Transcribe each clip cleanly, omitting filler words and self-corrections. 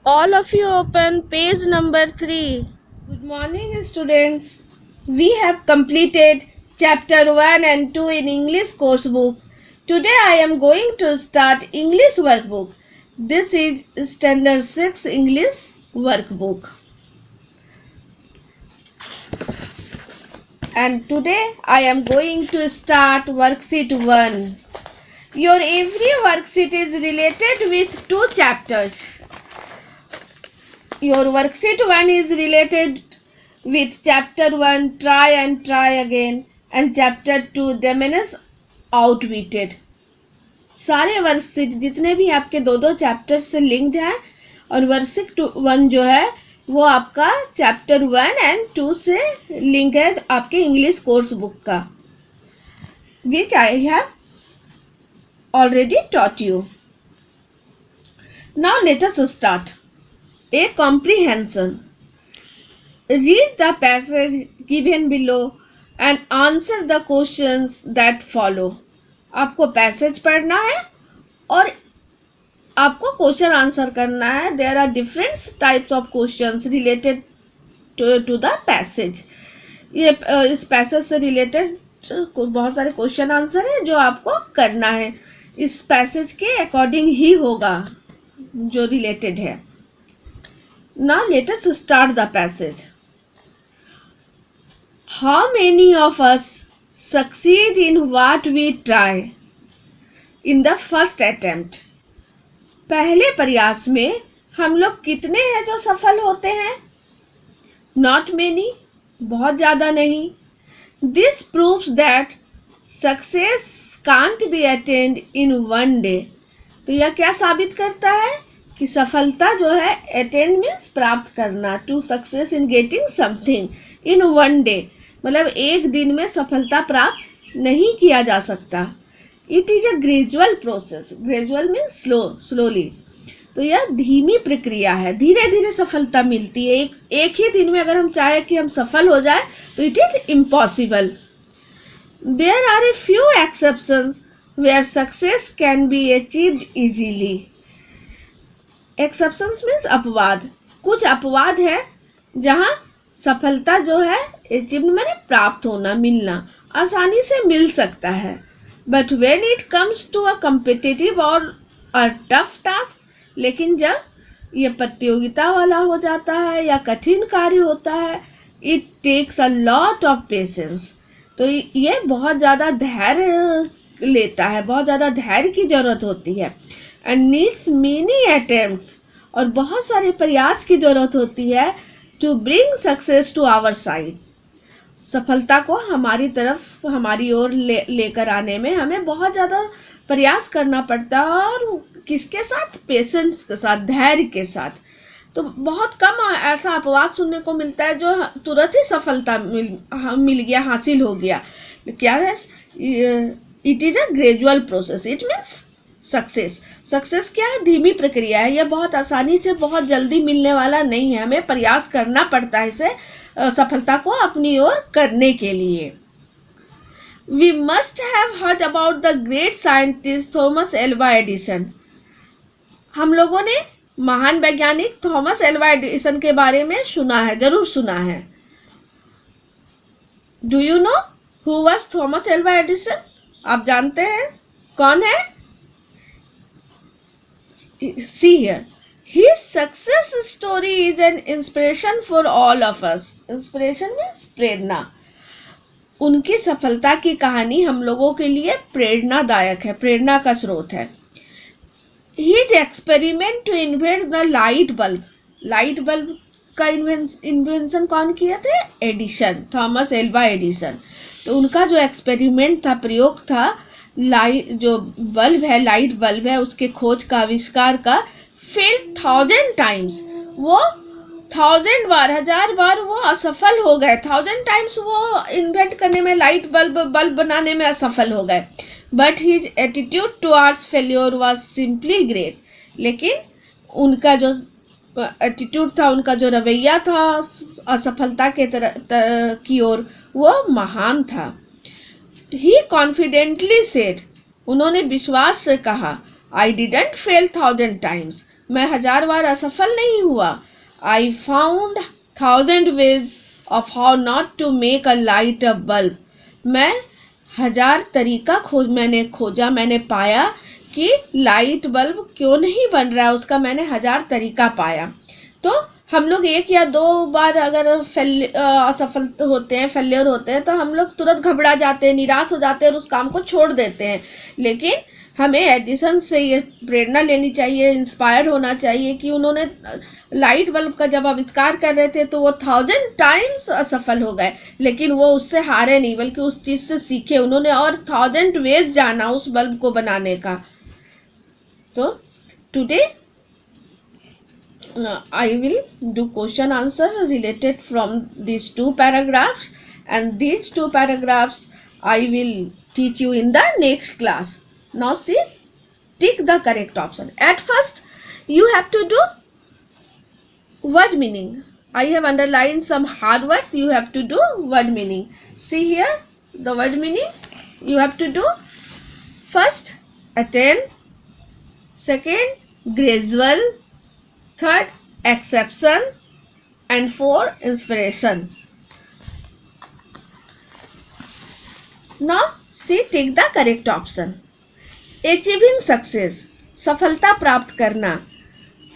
All of you open page number 3. Good morning, students. We have completed chapter 1 and 2 in English course book. Today I am going to start English workbook. This is standard 6 English workbook. And today I am going to start worksheet 1. Your every worksheet is related with 2 chapters. Your worksheet 1 is related with chapter 1 try and try again and chapter 2 diminish outwitted. सारे worksheet जितने भी आपके दो chapter से linked हैं और worksheet 1 जो है वो आपका चैप्टर 1 एंड 2 से लिंक है आपके इंग्लिश कोर्स बुक का, which I have already taught you. Now let us start. A comprehension. Read the passage given below and answer the questions that follow. आपको पैसेज पढ़ना है और आपको क्वेश्चन आंसर करना है. There are different types of questions related to the passage. ये इस passage से रिलेटेड बहुत सारे क्वेश्चन आंसर है जो आपको करना है. इस पैसेज के अकॉर्डिंग ही होगा जो रिलेटेड है. Now let us start the passage. How many of us succeed in what we try in the first attempt? पहले प्रयास में हम लोग कितने हैं जो सफल होते हैं? Not many, बहुत ज़्यादा नहीं. This proves that success can't be attained in one day. तो यह क्या साबित करता है कि सफलता जो है अटेन मीन्स प्राप्त करना, to success in getting something in one day, मतलब एक दिन में सफलता प्राप्त नहीं किया जा सकता. It is a gradual process. Gradual means slowly. तो यह धीमी प्रक्रिया है, धीरे धीरे सफलता मिलती है. एक ही दिन में अगर हम चाहे कि हम सफल हो जाए तो it is impossible. There are a few exceptions where success can be achieved easily. Exceptions means अपवाद. कुछ अपवाद है जहाँ सफलता जो है अचीव मैंने प्राप्त होना, मिलना आसानी से मिल सकता है. But when it comes to a competitive और अ टफ टास्क, लेकिन जब ये प्रतियोगिता वाला हो जाता है या कठिन कार्य होता है, it takes a lot of patience. तो ये बहुत ज़्यादा धैर्य लेता है, बहुत ज़्यादा धैर्य की जरूरत होती है. एंड नीड्स मेनी अटेम्प्ट्स, और बहुत सारे प्रयास की जरूरत होती है to bring success to our side. सफलता को हमारी तरफ, हमारी ओर लेकर आने में हमें बहुत ज़्यादा प्रयास करना पड़ता है. और किसके साथ? पेशेंस के साथ, धैर्य के साथ. तो बहुत कम ऐसा अपवाद सुनने को मिलता है जो तुरंत ही सफलता मिल गया, हासिल हो गया. क्या है? It is a gradual process. It means success. Success क्या है? धीमी प्रक्रिया है. यह बहुत आसानी से, बहुत जल्दी मिलने वाला नहीं है. हमें प्रयास करना पड़ता है इसे सफलता को अपनी ओर करने के लिए. We must have heard about the great scientist Thomas Alva Edison. हम लोगों ने महान वैज्ञानिक थॉमस एल्वा एडिसन के बारे में सुना है, जरूर सुना है. Do you know who was Thomas Alva Edison? आप जानते हैं कौन है? See here, his success story is an inspiration for all of us. Inspiration means प्रेरणा. उनकी सफलता की कहानी हम लोगों के लिए प्रेरणादायक है, प्रेरणा का स्रोत है. His experiment to invent the light bulb. Light bulb का इन्वेंशन कौन किए थे? Edison, Thomas Alva Edison. तो उनका जो एक्सपेरिमेंट था, प्रयोग था, लाइट जो बल्ब है, लाइट बल्ब है, उसके खोज का, आविष्कार का, फेल 1000 टाइम्स. वो 1000 बार, 1000 बार वो असफल हो गए. 1000 टाइम्स वो इन्वेंट करने में, लाइट बल्ब बनाने में असफल हो गए. But his attitude towards failure was simply great. लेकिन उनका जो एटीट्यूड था, उनका जो रवैया था असफलता के की ओर, वो महान था. ही कॉन्फिडेंटली सेड, उन्होंने विश्वास से कहा, आई डिडंट फेल 1000 टाइम्स. मैं 1000 बार असफल नहीं हुआ. I found 1000 ways of how not to make a light a bulb. मैं 1000 तरीका मैंने पाया कि लाइट बल्ब क्यों नहीं बन रहा है, उसका मैंने 1000 तरीका पाया. तो हम लोग 1 या 2 बार अगर असफल होते हैं, फेलियर होते हैं, तो हम लोग तुरंत घबरा जाते हैं, निराश हो जाते हैं और उस काम को छोड़ देते हैं. लेकिन हमें एडिसन से ये प्रेरणा लेनी चाहिए, इंस्पायर होना चाहिए कि उन्होंने लाइट बल्ब का जब आविष्कार कर रहे थे तो वो 1000 टाइम्स असफल हो गए, लेकिन वो उससे हारे नहीं, बल्कि उस चीज़ से सीखे. उन्होंने और 1000 वेज जाना उस बल्ब को बनाने का. तो today I will do question answer related from these 2 paragraphs, and these 2 paragraphs I will teach you in the next class. Now see, tick the correct option. At first you have to do word meaning. I have underlined some hard words. You have to do word meaning. See here the word meaning. You have to do first attain, second gradual, third exception, and 4 inspiration. Now see, take the correct option. Achieving success, सफलता प्राप्त करना.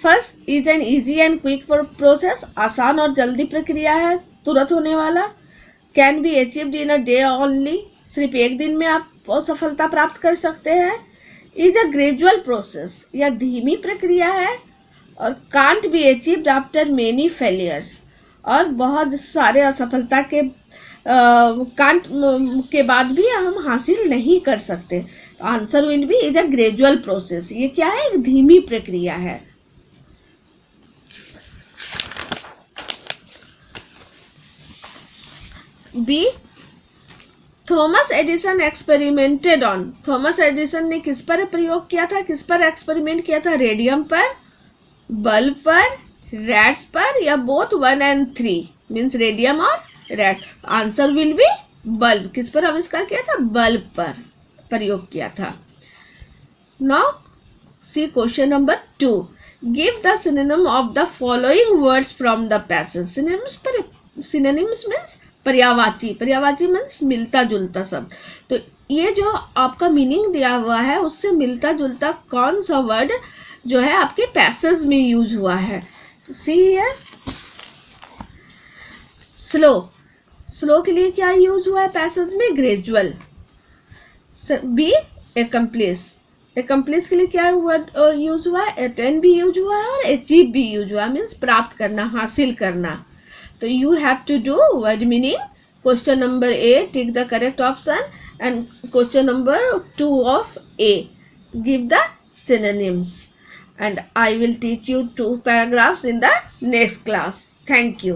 First is an easy and quick process, आसान और जल्दी प्रक्रिया है, तुरंत होने वाला. Can be achieved in a day only, सिर्फ 1 दिन में आप सफलता प्राप्त कर सकते हैं. इज अ ग्रेजुअल प्रोसेस, यह धीमी प्रक्रिया है. और can't be achieved after many failures, और बहुत सारे असफलता के बाद भी हम हासिल नहीं कर सकते. Answer will be is a gradual process. ये क्या है? एक धीमी प्रक्रिया है. B, Thomas Edison experimented on. Thomas Edison ने किस पर प्रयोग किया था, किस पर एक्सपेरिमेंट किया था? रेडियम पर, बल्ब पर, रैट्स पर, या बोथ 1 and 3, मीन्स रेडियम और rats. Answer will B bulb. किस पर आविष्कार किया था? बल्ब पर प्रयोग किया था. Now see question number 2. Give the synonym of the following words from the passage. Synonyms means पर्यायवाची. पर्यायवाची मीन्स मिलता जुलता शब्द. तो ये जो आपका मीनिंग दिया हुआ है उससे मिलता जुलता कौन सा वर्ड जो है आपके पैसेज में यूज हुआ है. तो सी हियर, स्लो. स्लो के लिए क्या यूज हुआ है पैसेज में? ग्रेजुअल. B, accomplish. एकम्प्लिस के लिए क्या वर्ड यूज हुआ है? अटेन भी यूज हुआ है और अचीव भी यूज हुआ है, मीन्स प्राप्त करना, हासिल करना. तो you have to do word meaning. Question number A, tick the correct option, and question number 2 of A, give the synonyms. And I will teach you 2 paragraphs in the next class. Thank you.